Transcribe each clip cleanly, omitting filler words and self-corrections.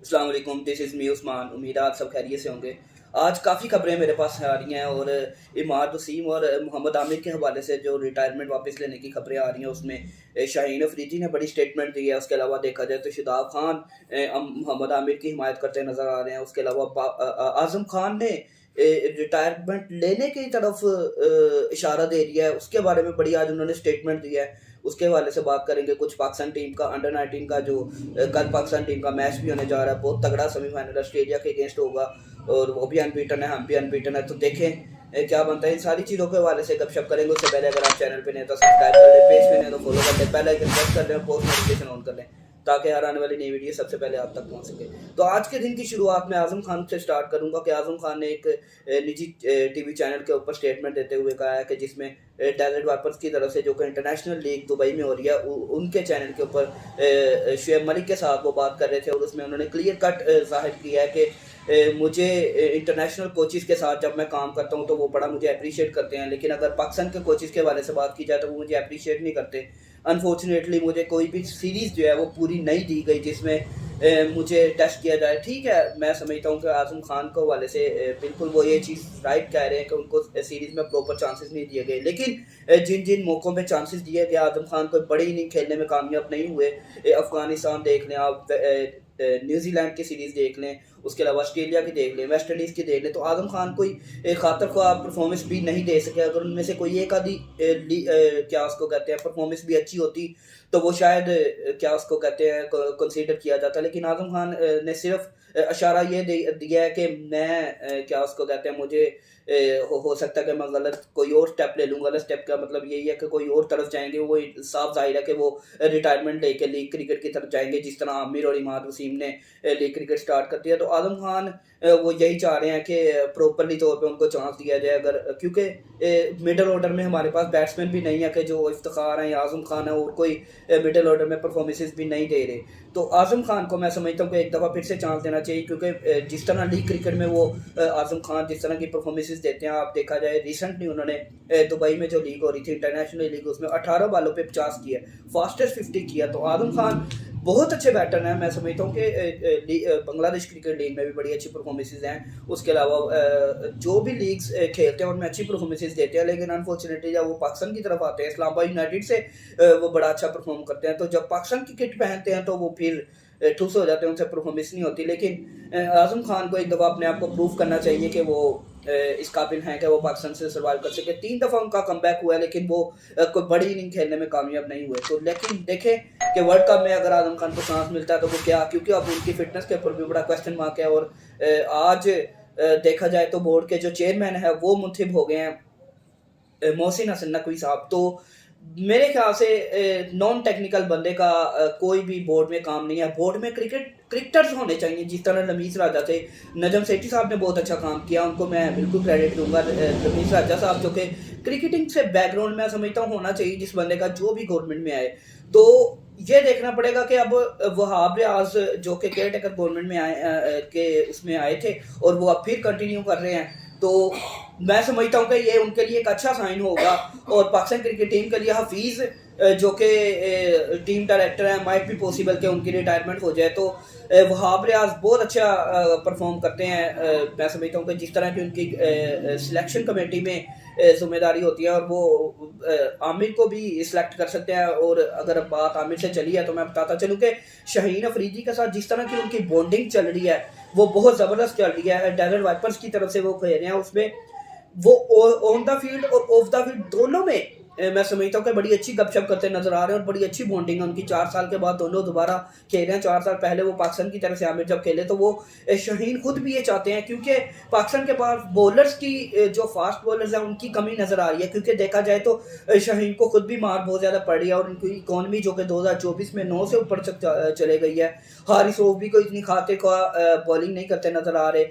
अस्सलाम वालेकुम, this is me Usman. उम्मीद है आप सब खैरियत से होंगे। आज काफ़ी खबरें मेरे पास आ रही हैं और इमाद वसीम और मोहम्मद आमिर के हवाले से जो रिटायरमेंट वापस लेने की खबरें आ रही हैं उसमें शाहीन अफरीदी ने बड़ी स्टेटमेंट दी है। उसके अलावा देखा जाए तो शादाब खान मोहम्मद आमिर की हिमायत करते नज़र आ रहे हैं। उसके अलावा आज़म खान ने रिटायरमेंट लेने की तरफ इशारा दे दिया है। उसके बारे में बड़ी आज उन्होंने स्टेटमेंट दी है। उसके हवाले से बात करेंगे। कुछ पाकिस्तान टीम का अंडर 19 का जो कल पाकिस्तान टीम का मैच भी होने जा रहा है। बहुत तगड़ा सेमीफाइनल ऑस्ट्रेलिया के अगेंस्ट होगा और वो भी अनबीटन है, हम भी अनबीटन है। तो देखें क्या बनता है। इन सारी चीज़ों के हवाले से गपशप करेंगे। उससे पहले अगर आप चैनल पे नहीं तो सब्सक्राइब कर लें, पेज पे नहीं तो फॉलो कर लें, बेल आइकन प्रेस कर लें और पोस्ट नोटिफिकेशन ऑन कर लें ताकि हर आने वाली नई वीडियो सबसे पहले आप तक पहुंच सके। तो आज के दिन की शुरुआत में आज़म खान से स्टार्ट करूंगा कि आज़म खान ने एक निजी टीवी चैनल के ऊपर स्टेटमेंट देते हुए कहा है कि जिसमें डेजर्ट वाइपर्स की तरफ से जो कि इंटरनेशनल लीग दुबई में हो रही है उनके चैनल के ऊपर शुएब मलिक के साथ वो बात कर रहे थे और उसमें उन्होंने क्लियर कट जाहिर किया है कि मुझे इंटरनेशनल कोचिज़ के साथ जब मैं काम करता हूं तो वो बड़ा मुझे अप्रिशिएट करते हैं, लेकिन अगर पाकिस्तान के कोचिज़ के बारे से बात की जाए तो वो मुझे अप्रिशिएट नहीं करते। अनफॉर्चुनेटली मुझे कोई भी सीरीज़ जो है वो पूरी नहीं दी गई जिसमें मुझे टेस्ट किया जाए। ठीक है, मैं समझता हूँ कि आज़म खान के हवाले से बिल्कुल वो ये चीज़ राइट कह रहे हैं कि उनको सीरीज़ में प्रॉपर चांसेस नहीं दिए गए, लेकिन जिन जिन मौक़ों पे चांसेस दिए गए आज़म खान कोई बड़ी इनिंग खेलने में कामयाब नहीं हुए। अफ़गानिस्तान देख लें आप, न्यूजीलैंड की सीरीज़ देख लें, उसके अलावा ऑस्ट्रेलिया की देख लें, वेस्ट इंडीज़ की देख लें, तो आज़म खान कोई खातर ख्वाह परफॉर्मेंस भी नहीं दे सके। अगर उनमें से कोई एक आधी क्या उसको कहते हैं परफॉर्मेंस भी अच्छी होती तो वो शायद क्या उसको कहते हैं कंसीडर किया जाता। लेकिन आज़म खान ने सिर्फ इशारा ये दिया है कि मैं क्या उसको कहते हैं मुझे हो सकता है कि मैं गलत कोई और स्टेप ले लूँ। गलत स्टेप का मतलब यही है कि कोई और तरफ जाएंगे। वो साफ जाहिर है कि वो रिटायरमेंट लेके लीग क्रिकेट की तरफ जाएंगे जिस तरह आमिर और इमाद वसीम ने लीग क्रिकेट स्टार्ट कर दिया। तो आज़म खान वो यही चाह रहे हैं कि प्रॉपरली तौर पे उनको चांस दिया जाए। अगर क्योंकि मिडल ऑर्डर में हमारे पास बैट्समैन भी नहीं है कि जो इफ्तिखार हैं या आज़म खान है और कोई मिडल ऑर्डर में परफॉर्मेंसेस भी नहीं दे रहे। तो आज़म खान को मैं समझता हूँ कि एक दफ़ा फिर से चांस देना चाहिए क्योंकि जिस तरह लीग क्रिकेट में वो आज़म खान जिस तरह की परफॉर्मेंसेस देते हैं, आप देखा जाए रिसेंटली उन्होंने दुबई में जो लीग हो रही थी इंटरनेशनल लीग उसमें 18 बालों पे 50 किया, फास्टेस्ट 50 किया। तो आज़म खान बहुत अच्छे बैटर हैं। मैं समझता हूँ कि बांग्लादेश क्रिकेट लीग में भी बड़ी अच्छी परफॉर्मेंसेज हैं। उसके अलावा जो भी लीग्स खेलते हैं उनमें अच्छी परफॉर्मेंसेज देते हैं, लेकिन अनफॉर्चुनेटली जब वो पाकिस्तान की तरफ आते हैं इस्लामाबाद यूनाइटेड से वो बड़ा अच्छा परफॉर्म करते हैं। तो जब पाकिस्तान की किट पहनते हैं तो वो फिर ठुस हो जाते हैं, उनसे परफॉर्मेंस नहीं होती। लेकिन आज़म खान को एक दफ़ा अपने आप को प्रूव करना चाहिए कि वो इस काबिल हैं कि वो पाकिस्तान से सर्वाइव कर सके। 3 दफ़ा उनका कमबैक हुआ है लेकिन वो कोई बड़ी इनिंग खेलने में कामयाब नहीं हुए। तो लेकिन देखें कि वर्ल्ड कप में अगर आज़म खान को चांस मिलता है तो वो क्या, क्योंकि अब उनकी फिटनेस के ऊपर भी बड़ा क्वेश्चन मार्क है। और आज देखा जाए तो बोर्ड के जो चेयरमैन है वो मुंतखब हो गए हैं मोहसिन हसन नकवी साहब। तो मेरे ख्याल से नॉन टेक्निकल बंदे का कोई भी बोर्ड में काम नहीं है। बोर्ड में क्रिकेटर्स होने चाहिए जिस तरह रमीज राजा थे। नजम सेठी साहब ने बहुत अच्छा काम किया, उनको मैं बिल्कुल क्रेडिट दूंगा। रमीज राजा साहब जो कि क्रिकेटिंग से बैकग्राउंड में समझता हूँ होना चाहिए जिस बंदे का जो भी गवर्नमेंट में आए। तो ये देखना पड़ेगा कि अब वहाब रियाज जो कि केयर टेकर गवर्नमेंट में आए के उसमें आए थे और वो अब फिर कंटिन्यू कर रहे हैं। तो मैं समझता हूँ कि ये उनके लिए एक अच्छा साइन होगा। और पाकिस्तान क्रिकेट टीम के लिए हफीज़ जो कि टीम डायरेक्टर हैं माइट भी पॉसिबल कि उनकी रिटायरमेंट हो जाए। तो वहाब रियाज बहुत अच्छा परफॉर्म करते हैं। मैं समझता हूँ कि जिस तरह की उनकी सिलेक्शन कमेटी में जिम्मेदारी होती है और वो आमिर को भी सिलेक्ट कर सकते हैं। और अगर बात आमिर से चली है तो मैं बताता चलूँ कि शाहीन अफरीदी के साथ जिस तरह की उनकी बॉन्डिंग चल रही है वो बहुत ज़बरदस्त चल रही है। डेजर्ट वाइपर्स की तरफ से वो खेल रहे हैं, उसमें वो ऑन द फील्ड और ऑफ द फील्ड दोनों में मैं समझता हूँ कि बड़ी अच्छी गपशप करते नजर आ रहे हैं और बड़ी अच्छी बॉन्डिंग है उनकी। 4 साल के बाद दोनों दोबारा खेल रहे हैं। 4 साल पहले वो पाकिस्तान की तरफ से आमिर जब खेले तो वो शाहीन खुद भी ये चाहते हैं क्योंकि पाकिस्तान के पास बॉलर्स की जो फास्ट बॉलर्स हैं उनकी कमी नजर आ रही है। क्योंकि देखा जाए तो शाहीन को खुद भी मार बहुत ज़्यादा पड़ रही है और उनकी इकॉनमी जो कि 2024 में 9 से ऊपर तक चले गई है। हारिस रऊफ भी कोई इतनी खातिर का बॉलिंग नहीं करते नजर आ रहे।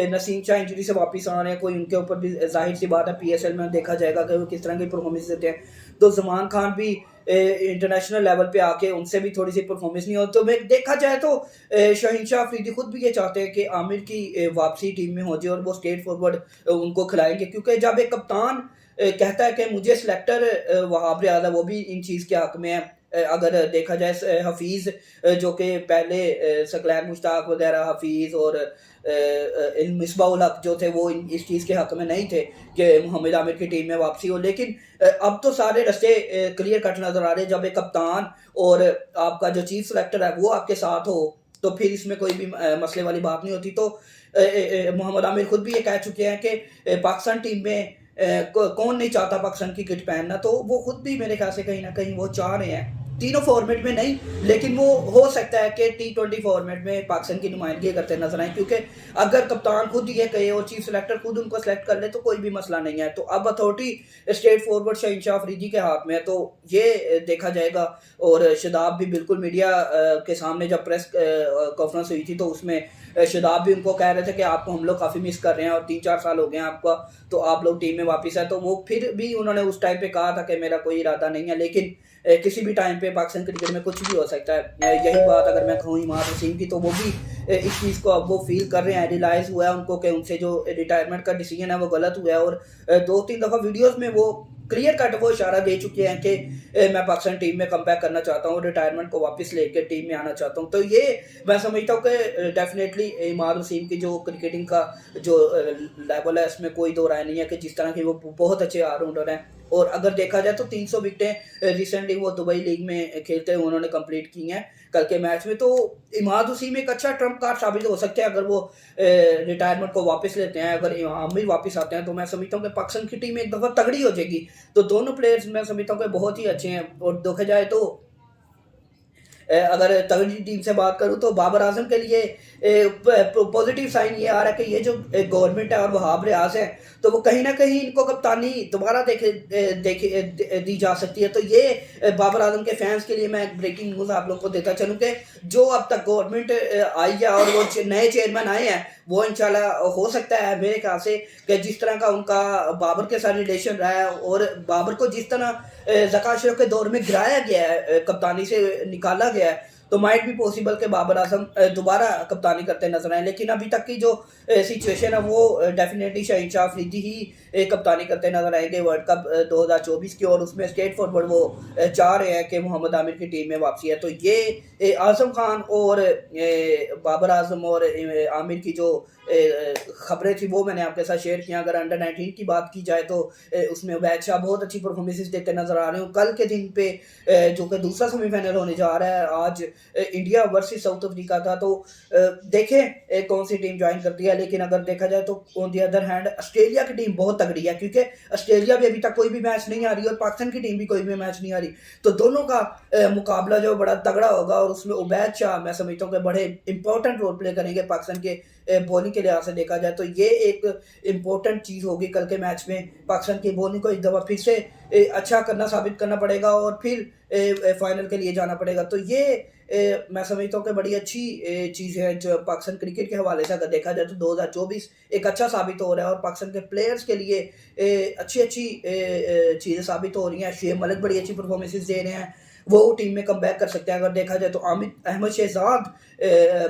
नसीम शाह इंजरी से वापस आ रहे हैं, कोई उनके ऊपर भी जाहिर सी बात है पीएसएल में देखा जाएगा कि वो किस तरह की परफॉर्मेंस देते हैं। तो जमान खान भी इंटरनेशनल लेवल पे आके उनसे भी थोड़ी सी परफॉर्मेंस नहीं हो। तो मैं देखा जाए तो शाहीन शाह अफरीदी खुद भी ये चाहते हैं कि आमिर की वापसी टीम में हो जाए और वो स्ट्रेट फॉरवर्ड उनको खिलाएंगे। क्योंकि जब एक कप्तान कहता है कि मुझे सिलेक्टर वहाब रियाज है वो भी इन चीज़ के हक में है अगर देखा जाए हफीज़ जो कि पहले सकलैन मुश्ताक वगैरह हफीज़ और इन मिसबाउल हक जो थे वो इस चीज़ के हक में नहीं थे कि मोहम्मद आमिर की टीम में वापसी हो, लेकिन अब तो सारे रास्ते क्लियर कट नज़र आ रहे हैं। जब एक कप्तान और आपका जो चीफ सेलेक्टर है वो आपके साथ हो तो फिर इसमें कोई भी मसले वाली बात नहीं होती। तो मोहम्मद आमिर खुद भी ये कह चुके हैं कि पाकिस्तान टीम में कौन नहीं चाहता पाकिस्तान की किट पहनना, तो वो खुद भी मेरे ख्याल से कहीं ना कहीं वो चाह रहे हैं, तीनों फॉर्मेट में नहीं, लेकिन वो हो सकता है कि T20 फॉर्मेट में पाकिस्तान की नुमाइंदगी करते नजर आए, क्योंकि अगर कप्तान खुद ये कहे और चीफ सेलेक्टर खुद उनको सेलेक्ट कर ले तो कोई भी मसला नहीं है। तो अब authority straight forward Shaheen Shah Afridi के हाथ में है, तो ये देखा जाएगा। और शादाब भी बिल्कुल मीडिया के सामने जब प्रेस कॉन्फ्रेंस हुई थी तो उसमें शादाब भी उनको कह रहे थे कि आपको हम लोग काफ़ी मिस कर रहे हैं और 3-4 साल हो गए हैं आपका, तो आप लोग टीम में वापस है। तो वो फिर भी उन्होंने उस टाइम पे कहा था कि मेरा कोई इरादा नहीं है, लेकिन किसी भी टाइम पे पाकिस्तान क्रिकेट में कुछ भी हो सकता है। यही बात अगर मैं कहूँ इमाद वसीम की, तो वो भी इस चीज़ को अब वो फील कर रहे हैं, रियलाइज़ हुआ है उनको कि उनसे जो रिटायरमेंट का डिसीजन है वो गलत हुआ है। और 2-3 दफ़ा वीडियोज़ में वो क्लियर कट वो इशारा दे चुके हैं कि मैं पाकिस्तान टीम में कम बैक करना चाहता हूँ, रिटायरमेंट को वापस लेके टीम में आना चाहता हूँ। तो ये मैं समझता हूँ कि डेफिनेटली इमाद वसीम की जो क्रिकेटिंग का जो लेवल है इसमें कोई दो राय नहीं है कि जिस तरह की वो बहुत अच्छे ऑलराउंडर हैं। और अगर देखा जाए तो 300 विकेटें रिसेंटली वो दुबई लीग में खेलते हुए उन्होंने कंप्लीट की हैं कल के मैच में। तो इमाद वसीम एक अच्छा ट्रम्प कार्ड साबित हो सकते हैं अगर वो रिटायरमेंट को वापस लेते हैं, अगर आमिर वापस आते हैं, तो मैं समझता हूँ कि पाकिस्तान की टीम एक दफ़ा तगड़ी हो जाएगी। तो दोनों प्लेयर्स मैं समझता हूँ कि बहुत ही अच्छे हैं। और देखा जाए तो अगर तगड़ी टीम से बात करूं तो बाबर आजम के लिए पॉजिटिव साइन ये आ रहा है कि ये जो गवर्नमेंट है और वहाब रियाज है, तो वो कहीं ना कहीं इनको कप्तानी दोबारा दी जा सकती है। तो ये बाबर आजम के फैंस के लिए मैं ब्रेकिंग न्यूज़ आप लोग को देता चलूँ कि जो अब तक गवर्नमेंट आई है और वो नए चेयरमैन आए हैं, वो इंशाल्लाह हो सकता है मेरे ख्याल से कि जिस तरह का उनका बाबर के साथ रिलेशन रहा है और बाबर को जिस तरह ज़का अशरफ के दौर में गिराया गया है, कप्तानी से निकाला गया है, तो माइट भी पॉसिबल कि बाबर आजम दोबारा कप्तानी करते नजर आए। लेकिन अभी तक की जो सिचुएशन है वो डेफिनेटली शहीन शाह अफरीदी ही कप्तानी करते नजर आएंगे वर्ल्ड कप 2024 की, और उसमें स्टेट फॉरवर्ड वो चाह रहे हैं कि मोहम्मद आमिर की टीम में वापसी है। तो ये आजम खान और बाबर आजम और आमिर की जो खबरें थी वो मैंने आपके साथ शेयर किया। अगर अंडर 19 की बात की जाए तो उसमें उबैद शाह बहुत अच्छी परफॉर्मेंसेस देते नजर आ रहे हैं। कल के दिन पे जो कि दूसरा सेमीफाइनल होने जा रहा है, आज इंडिया वर्सेस साउथ अफ्रीका था, तो देखें कौन सी टीम ज्वाइन करती है। लेकिन अगर देखा जाए तो on the other hand Australia की टीम बहुत तगड़ी है, क्योंकि ऑस्ट्रेलिया भी अभी तक कोई भी मैच नहीं आ रही और पाकिस्तान की टीम भी कोई भी मैच नहीं आ रही। तो दोनों का मुकाबला जो बड़ा तगड़ा होगा, और उसमें उबैद शाह मैं समझता हूँ कि बड़े इंपॉर्टेंट रोल प्ले करेंगे पाकिस्तान के बॉलिंग के लिहाज से देखा जाए। तो ये एक इम्पोर्टेंट चीज़ होगी कल के मैच में। पाकिस्तान की बॉलिंग को एक दफ़ा फिर से अच्छा करना साबित करना पड़ेगा और फिर फाइनल के लिए जाना पड़ेगा। तो ये मैं समझता हूँ कि बड़ी अच्छी चीज़ है जो पाकिस्तान क्रिकेट के हवाले से अगर देखा जाए तो 2024 एक अच्छा साबित हो रहा है और पाकिस्तान के प्लेयर्स के लिए अच्छी अच्छी चीज़ें साबित हो रही हैं। शुएब मलिक बड़ी अच्छी परफॉर्मेंसेस दे रहे हैं, वो टीम में कम बैक कर सकते हैं। अगर देखा जाए तो अहमद शहजाद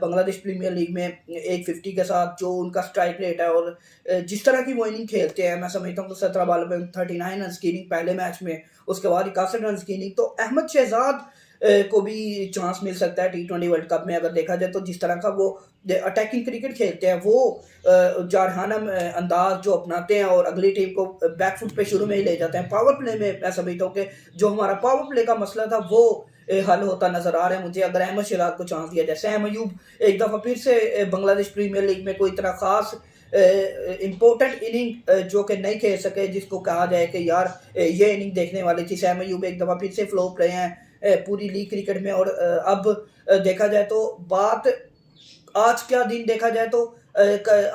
बांग्लादेश प्रीमियर लीग में 150 के साथ जो उनका स्ट्राइक रेट है और जिस तरह की वो इनिंग खेलते हैं, मैं समझता हूँ कि 17 बॉल में 39 रन की इनिंग पहले मैच में, उसके बाद 61 रन की इनिंग। तो अहमद शहजाद को भी चांस मिल सकता है T20 वर्ल्ड कप में। अगर देखा जाए तो जिस तरह का वो अटैकिंग क्रिकेट खेलते हैं, वो जारहाना अंदाज जो अपनाते हैं और अगली टीम को बैकफुट पे शुरू में ही ले जाते हैं। पावर प्ले में मैं समझता हूँ कि जो हमारा पावर प्ले का मसला था वो हल होता नजर आ रहा है मुझे अगर अहमद शहजाद को चांस दिया। जैसे अहम अयूब एक दफ़ा फिर से बांग्लादेश प्रीमियर लीग में कोई इतना खास इम्पोर्टेंट इनिंग जो कि नहीं खेल सके, जिसको कहा जाए कि यार ये इनिंग देखने वाली थी। सैम अयूब एक दफ़ा फिर से फ्लॉप रहे हैं पूरी लीग क्रिकेट में। और अब देखा जाए तो बात आज का दिन देखा जाए तो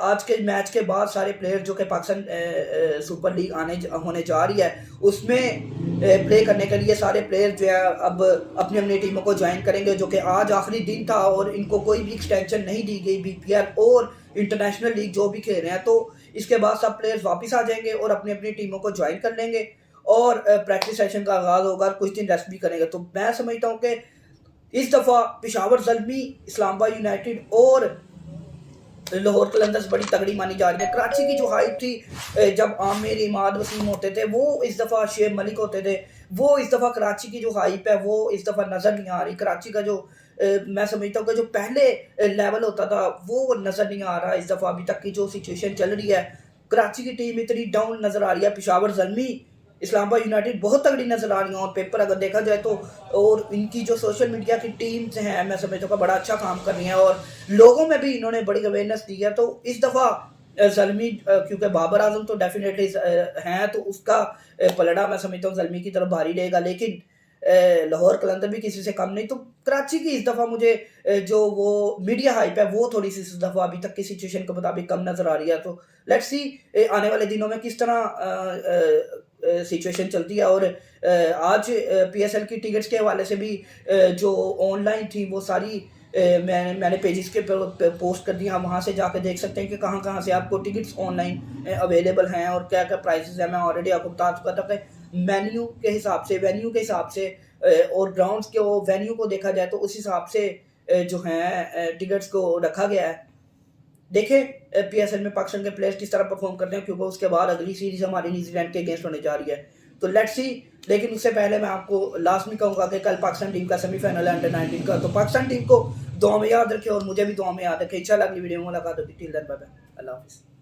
आज के मैच के बाद सारे प्लेयर जो कि पाकिस्तान सुपर लीग होने जा रही है उसमें प्ले करने के लिए सारे प्लेयर जो है अब अपनी अपनी टीमों को ज्वाइन करेंगे, जो कि आज आखिरी दिन था और इनको कोई भी एक्सटेंशन नहीं दी गई BPL और इंटरनेशनल लीग जो भी खेल रहे हैं। तो इसके बाद सब प्लेयर्स वापस आ जाएंगे और अपनी अपनी टीमों को ज्वाइन कर लेंगे और प्रैक्टिस सेशन का आगाज़ होगा, कुछ दिन रेस्ट भी करेंगे। तो मैं समझता हूँ कि इस दफ़ा पेशावर ज़ल्मी, इस्लामाबाद यूनाइटेड और लाहौर कलंदर्स बड़ी तगड़ी मानी जा रही है। कराची की जो हाइप थी जब आमिर, इमाद वसीम होते थे, वो इस दफ़ा शुएब मलिक होते थे, वो इस दफ़ा कराची की जो हाइप है वो इस दफ़ा नज़र नहीं आ रही। कराची का जो मैं समझता हूँ कि जो पहले लेवल होता था वो नज़र नहीं आ रहा इस दफ़ा। अभी तक की जो सिचुएशन चल रही है, कराची की टीम इतनी डाउन नज़र आ रही है। पेशावर ज़ल्मी, इस्लामाबाद यूनाइटेड बहुत तगड़ी नज़र आ रही है और पेपर अगर देखा जाए तो, और इनकी जो सोशल मीडिया की टीम्स हैं मैं समझता हूँ कि बड़ा अच्छा काम कर रही हैं और लोगों में भी इन्होंने बड़ी अवेयरनेस दी है। तो इस दफ़ा ज़ल्मी क्योंकि बाबर आज़म तो डेफिनेटली हैं, तो उसका पलड़ा मैं समझता हूँ ज़ल्मी की तरफ भारी रहेगा, लेकिन लाहौर कलंदर भी किसी से कम नहीं। तो कराची की इस दफ़ा मुझे जो वो मीडिया हाइप है वो थोड़ी सी इस दफ़ा अभी तक की सिचुएशन के मुताबिक कम नज़र आ रही है। तो लेट्स सी आने वाले दिनों में किस तरह सिचुएशन चलती है। और आज पीएसएल की टिकट्स के हवाले से भी जो ऑनलाइन थी वो सारी मैंने पेजेस के पोस्ट कर दी। हम वहाँ से जाकर देख सकते हैं कि कहाँ कहाँ से आपको टिकट्स ऑनलाइन अवेलेबल हैं और क्या क्या प्राइसेस हैं। मैं ऑलरेडी आपको बता चुका था कि वेन्यू के हिसाब से और ग्राउंड्स के वो वेन्यू को देखा जाए तो उस हिसाब से जो हैं टिकट्स को रखा गया है। देखें पीएसएल में पाकिस्तान के प्लेयर्स किस तरह परफॉर्म करते हैं, क्योंकि उसके बाद अगली सीरीज हमारी न्यूजीलैंड के अगेंस्ट होने जा रही है। तो लेट्स सी। लेकिन उससे पहले मैं आपको लास्ट में कहूँगा कि कल पाकिस्तान टीम का सेमीफाइनल है अंडर-19 का। तो पाकिस्तान टीम को दुआ में याद रखें और मुझे भी दुआ में याद रखें। इंशाल्लाह अगली वीडियो में मुलाकात होगी। Till then bye bye. अल्लाह हाफ़िज़।